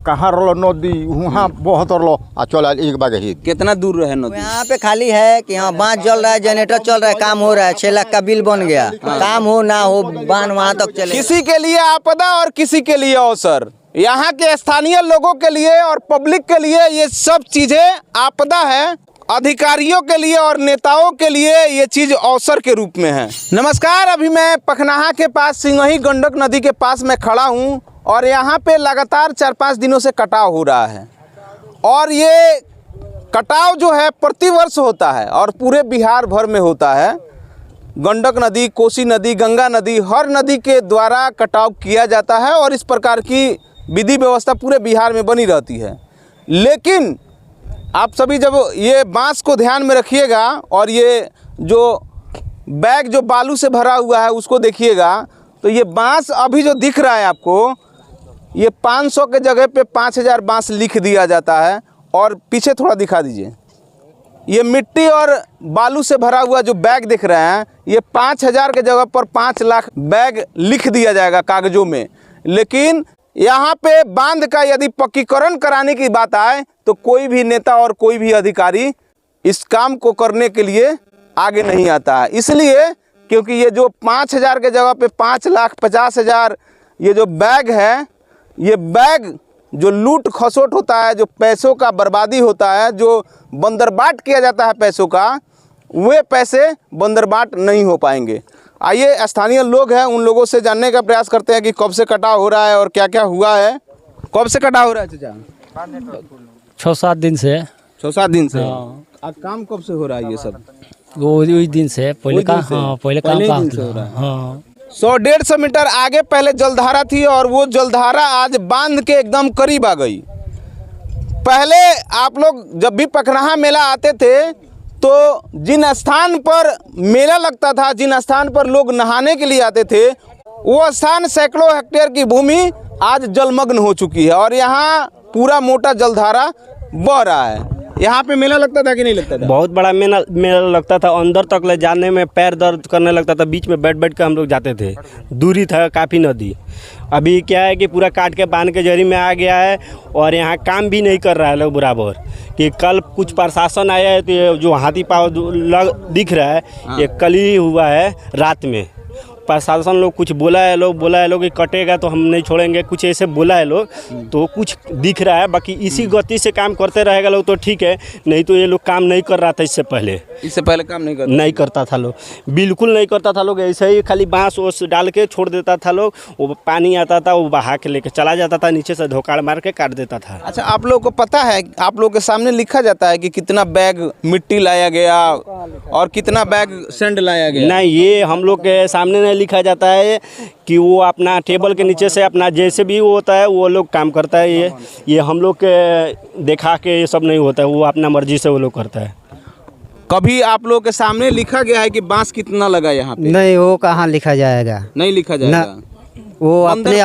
कहाँ रलो नदी वहाँ बहुत रलो चल एक बार ही। कितना दूर रहे नदी? यहाँ पे खाली है कि हाँ बांध चल रहा है, जनरेटर चल रहा है, काम हो रहा है, 6 लाख का बिल बन गया। काम हो ना हो बांध वहाँ तक चले। किसी के लिए आपदा और किसी के लिए अवसर। यहाँ के स्थानीय लोगों के लिए और पब्लिक के लिए ये सब चीजें आपदा है, अधिकारियों के लिए और नेताओं के लिए ये चीज अवसर के रूप में है। नमस्कार, अभी मैं पखनाहा के पास सिंगही गंडक नदी के पास में खड़ा हूँ और यहाँ पे लगातार 4-5 दिनों से कटाव हो रहा है और ये कटाव जो है प्रतिवर्ष होता है और पूरे बिहार भर में होता है। गंडक नदी, कोसी नदी, गंगा नदी, हर नदी के द्वारा कटाव किया जाता है और इस प्रकार की विधि व्यवस्था पूरे बिहार में बनी रहती है। लेकिन आप सभी जब ये बांस को ध्यान में रखिएगा और ये जो बैग जो बालू से भरा हुआ है उसको देखिएगा तो ये बांस अभी जो दिख रहा है आपको, ये 500 के जगह पे 5000 बांस लिख दिया जाता है। और पीछे थोड़ा दिखा दीजिए, ये मिट्टी और बालू से भरा हुआ जो बैग दिख रहे हैं, ये 5000 के जगह पर 5 लाख बैग लिख दिया जाएगा कागजों में। लेकिन यहाँ पे बांध का यदि पक्कीकरण कराने की बात आए तो कोई भी नेता और कोई भी अधिकारी इस काम को करने के लिए आगे नहीं आता है। इसलिए क्योंकि ये जो 5000 के जगह पे 5,50,000 ये जो बैग है, ये बैग जो लूट खसोट होता है, जो पैसों का बर्बादी होता है, जो बंदरबाट किया जाता है पैसों का, वे पैसे बंदरबाट नहीं हो पाएंगे। आइए स्थानीय लोग हैं, उन लोगों से जानने का प्रयास करते हैं कि कब से कटाव हो रहा है और क्या क्या हुआ है। कब से कटाव हो रहा है चाचा? 6-7 दिन से। 6-7 दिन से। हाँ। काम कब से हो रहा है ये सब? वो दिन से पहले का, हाँ पहले काम हो रहा है। हाँ 100-150 मीटर आगे पहले जलधारा थी और वो जलधारा आज बांध के एकदम करीब आ गई। पहले आप लोग जब भी पखनाहा मेला आते थे तो जिन स्थान पर मेला लगता था, जिन स्थान पर लोग नहाने के लिए आते थे, वो स्थान सैकड़ों हेक्टेयर की भूमि आज जलमग्न हो चुकी है और यहाँ पूरा मोटा जलधारा बह रहा है। यहाँ पे मेला लगता था कि नहीं लगता था? बहुत बड़ा मेला लगता था, अंदर तक ले जाने में पैर दर्द करने लगता था, बीच में बैठ के हम लोग जाते थे, दूरी था काफ़ी नदी। अभी क्या है कि पूरा काट के बांध के जरी में आ गया है और यहाँ काम भी नहीं कर रहा है लोग बराबर। कि कल कुछ प्रशासन आया है तो ये जो हाथी पाँव दिख रहा है, ये कल ही हुआ है रात में। प्रशासन लोग कुछ बोला है लोग कि कटेगा तो हम नहीं छोड़ेंगे, कुछ ऐसे बोला है लोग, तो कुछ दिख रहा है। बाकी इसी गति से काम करते रहेगा लोग तो ठीक है, नहीं तो ये लोग काम नहीं कर रहा था इससे पहले काम नहीं करता था लोग, बिल्कुल नहीं करता था लोग। ऐसे ही खाली बांस ओस डाल के छोड़ देता था लोग, वो पानी आता था वो बहा के लेके चला जाता था, नीचे से धोखाड़ मार के काट देता था। अच्छा, आप लोग को पता है, आप लोग के सामने लिखा जाता है कि कितना बैग मिट्टी लाया गया और कितना बैग सैंड लाया गया? नहीं, ये हम लोग के सामने नहीं लिखा जाता है कि वो अपना टेबल के नीचे से अपना जैसे भी वो होता है वो लोग काम करता है। ये हम लोग के देखा के ये सब नहीं होता है, वो अपना मर्जी से वो लोग करता है। कभी आप लोग के सामने लिखा गया है कि बांस कितना लगा यहाँ पे? नहीं, वो कहाँ लिखा जाएगा? नहीं लिखा जाएगा, वो अपने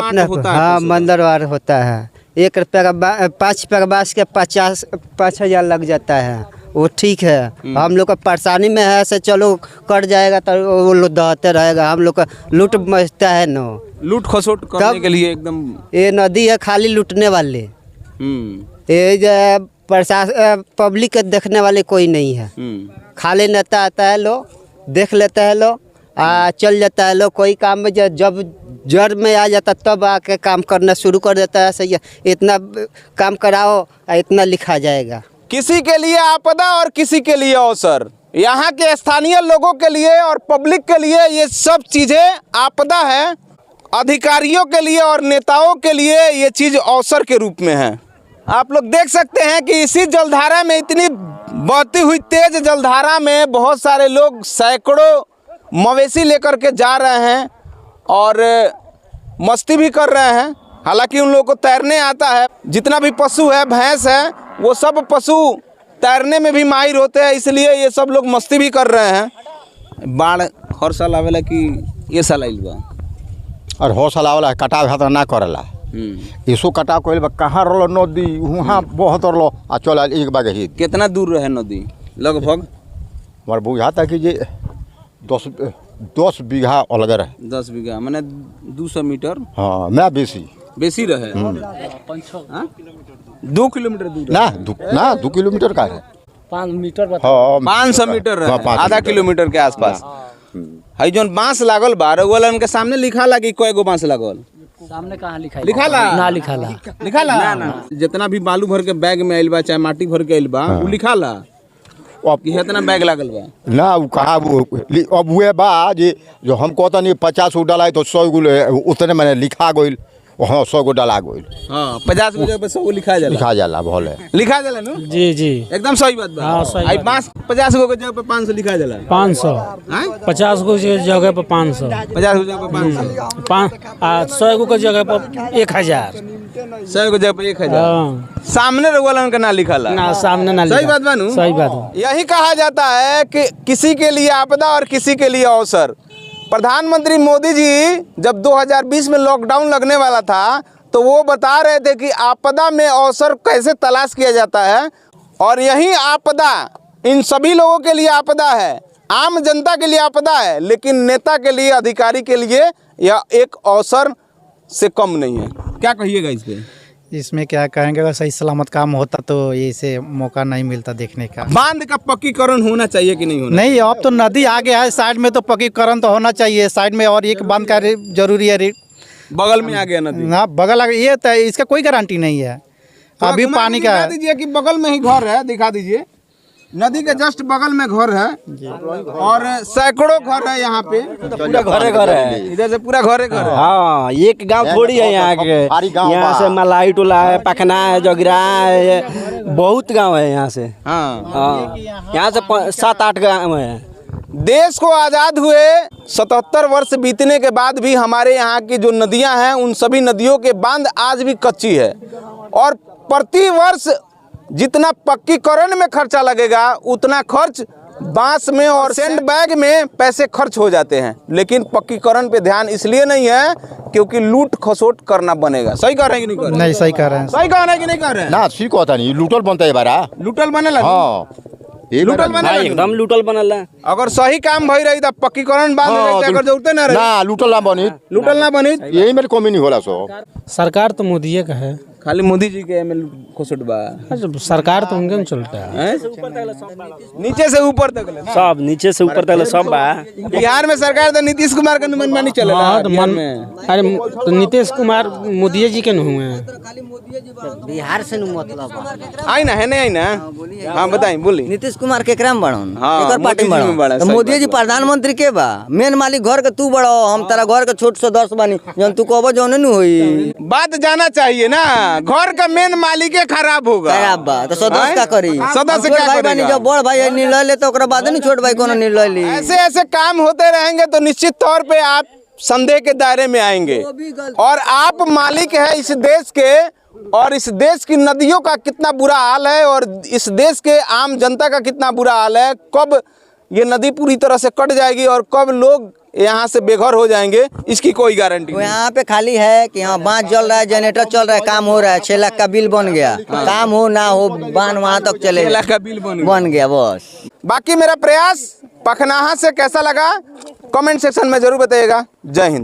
हाँ मंदरवार होता है। 1 रुपया का 5 रुपया का बांस के 5,000 लग जाता है, वो ठीक है। हम लोग का परेशानी में है से चलो कट जाएगा तो वो लोग दहते रहेगा, हम लोग का लूट मचता है न, लूट खसोट करने के लिए एकदम। ये नदी है खाली लूटने वाले, ये जो प्रशासन पब्लिक के देखने वाले कोई नहीं है। खाली नेता आता है लोग देख लेता है लोग चल जाता है लोग। कोई काम में जब जड़ में आ जाता तब आके काम करना शुरू कर देता है। सही है, इतना काम कराओ इतना लिखा जाएगा। किसी के लिए आपदा और किसी के लिए अवसर। यहाँ के स्थानीय लोगों के लिए और पब्लिक के लिए ये सब चीज़ें आपदा है, अधिकारियों के लिए और नेताओं के लिए ये चीज़ अवसर के रूप में है। आप लोग देख सकते हैं कि इसी जलधारा में, इतनी बहती हुई तेज जलधारा में बहुत सारे लोग सैकड़ों मवेशी लेकर के जा रहे हैं और मस्ती भी कर रहे हैं। हालांकि उन लोगों को तैरने आता है, जितना भी पशु है, भैंस है, वो सब पशु तैरने में भी माहिर होते हैं, इसलिए ये सब लोग मस्ती भी कर रहे हैं। बाढ़ हर साल आवेला कि ये साल आइल बा? और हर साल आवेला, कटाव हाथ ना करेला। इसो कटाव कोई कहाँ रलो नदी वहाँ बहुत रलो चल एक बार ही। कितना दूर रहे नदी लगभग? हमारे बुझाता कि जे 10 बीघा अलग रहे। 10 बीघा माने 200 मीटर। हाँ, मैं बेसी बेसी रहे। हाँ? 2 किलोमीटर दूर ना 2 किलोमीटर का है। 5 मीटर बता। हाँ 500 मीटर रहे, हाँ, 500 आधा मीटर। किलोमीटर के आसपास। हई जोन बांस लागल बा रउअलन के सामने लिखा ला कि कय गो बांस लागल? सामने कहाँ लिखा है? लिखा ला? ना लिखा ला। लिखा ला? जितना भी बालू भर के बैग में आइल बा चाहे माटी भर के आइल बा वो लिखा ला अब कि इतना बैग लागल बा? ना वो कहाँ अब हुए बा जे जो हम कहता नहीं 50 गो डाला तो 100 गो उतने मैंने लिखा गई। हाँ 100 गो डाला गई। हाँ 50 गो जगह पे 100 गो लिखा जाला भले लिखा जाला नु? जी जी। एकदम सही बात बा। हाँ, सही आई बात। बांस 50 गो के जगह पे 500 लिखा जाला। 500 हैं? 50 गो के जगह पर 500 50 गो जगह पे 500 100 गो के जगह पर 1000। 100 गो जगह पे 1000 हाँ। सामने रउअलन का ना लिखा ला। ना सामने ना सही लिखा। बात बा नु? सही बात है। यही कहा जाता है कि किसी के लिए आपदा और किसी के लिए अवसर। प्रधानमंत्री मोदी जी जब 2020 में लॉकडाउन लगने वाला था तो वो बता रहे थे कि आपदा में अवसर कैसे तलाश किया जाता है, और यही आपदा इन सभी लोगों के लिए आपदा है, आम जनता के लिए आपदा है, लेकिन नेता के लिए, अधिकारी के लिए यह एक अवसर से कम नहीं है। क्या कहिएगा इस पे? इसमें क्या कहेंगे, अगर सही सलामत काम होता तो इसे मौका नहीं मिलता देखने का। बांध का पक्कीकरण होना चाहिए कि नहीं होना? नहीं, अब तो नदी आ गया है, साइड में तो पक्कीकरण तो होना चाहिए साइड में, और एक बांध का जरूरी है। बगल में आ गया नदी। ना बगल ये तो इसका कोई गारंटी नहीं है। अभी घुमा पानी के का दिखा दीजिए कि बगल में ही घर है, दिखा दीजिए। नदी के जस्ट बगल में घर है और सैकड़ों घर है यहाँ पे। पूरा घरे है इधर से पूरा घरे घर है। हाँ, एक गांव थोड़ी है यहाँ भारी के। गाँव यहाँ बा। से मलाई टोला है, पखना है, जोगिरा है, बहुत गांव है यहाँ से। हाँ, हाँ, यहाँ से 7-8 गांव है। देश को आज़ाद हुए 77 वर्ष बीतने के बाद भी हमारे यहाँ की जो नदियाँ हैं उन सभी नदियों के बांध आज भी कच्ची है, और प्रति वर्ष जितना पक्कीकरण में खर्चा लगेगा उतना खर्च बांस में और सैंड बैग में पैसे खर्च हो जाते हैं, लेकिन पक्कीकरण पे ध्यान इसलिए नहीं है क्योंकि लूट खसोट करना बनेगा। सही कह रहे हैं कि नहीं कह रहे? नहीं सही कह रहे हैं। सही कह रहे हैं कि नहीं कह रहे हैं? ना सी कहता नहीं लूटल बनता है बारा। लूटल बने लगे। हाँ लूटल बने हाँ, लगे। एकदम लूटल बनल है। अगर सही काम भई रही तो पक्कीकरण बांध हाँ, अगर जरूरते ना रही। ना लूटल ना बनी। लूटल ना बनी। यही मेरी कमी नहीं होला सो। सरकार तो मोदी का है। खाली मोदी जी के में खुशुट बा। सरकार तो उनके में चलता है। हैं? नीचे से ऊपर तक ले। सब नीचे से ऊपर तक सब बा। बिहार में सरकार तो नीतीश कुमार का मनमानी चले हाँ, तो बिहार मन में। अरे तो नीतीश कुमार मोदी जी के न हुए हैं। बिहार से न मतलब आई ना है नहीं आई ना। हाँ बताई बोली। नीतीश कुमार केकरा में बड़न? हाँ, केकर पार्टी मोदी जी में बड़ा, तो सही मोदी बात जी बा। प्रधानमंत्री के बा, मेन मालिक घर के तू बड़ो, हम तारा घर के छोट से 10 बानी, जन तू कहबो जौने न होई। बात जाना चाहिए ना, घर का मेन मालिक खराब होगा। खराब बा तो सदस्य का करी? सदस्य छोट क्या भाई बानी, करेगा? जब बड़ भाई निर्णय ले तो ओकरा बाद नहीं छोट भाई कोनो निर्णय ली। ऐसे ऐसे काम होते रहेंगे तो निश्चित तौर पे आप संदेह के दायरे में आएंगे, और आप मालिक है इस देश के, और इस देश की नदियों का कितना बुरा हाल है और इस देश के आम जनता का कितना बुरा हाल है। कब ये नदी पूरी तरह से कट जाएगी और कब लोग यहाँ से बेघर हो जाएंगे इसकी कोई गारंटी वो नहीं। यहाँ पे खाली है कि हाँ बांध जल रहा है, जनरेटर चल रहा है, काम हो रहा है, 6 लाख का बिल बन गया, काम हो ना हो बांध वहाँ तक चले 6 लाख का बिल बन गया बस। बाकी मेरा प्रयास पखनाहा से कैसा लगा कमेंट सेक्शन में जरूर बताइएगा। जय हिंद।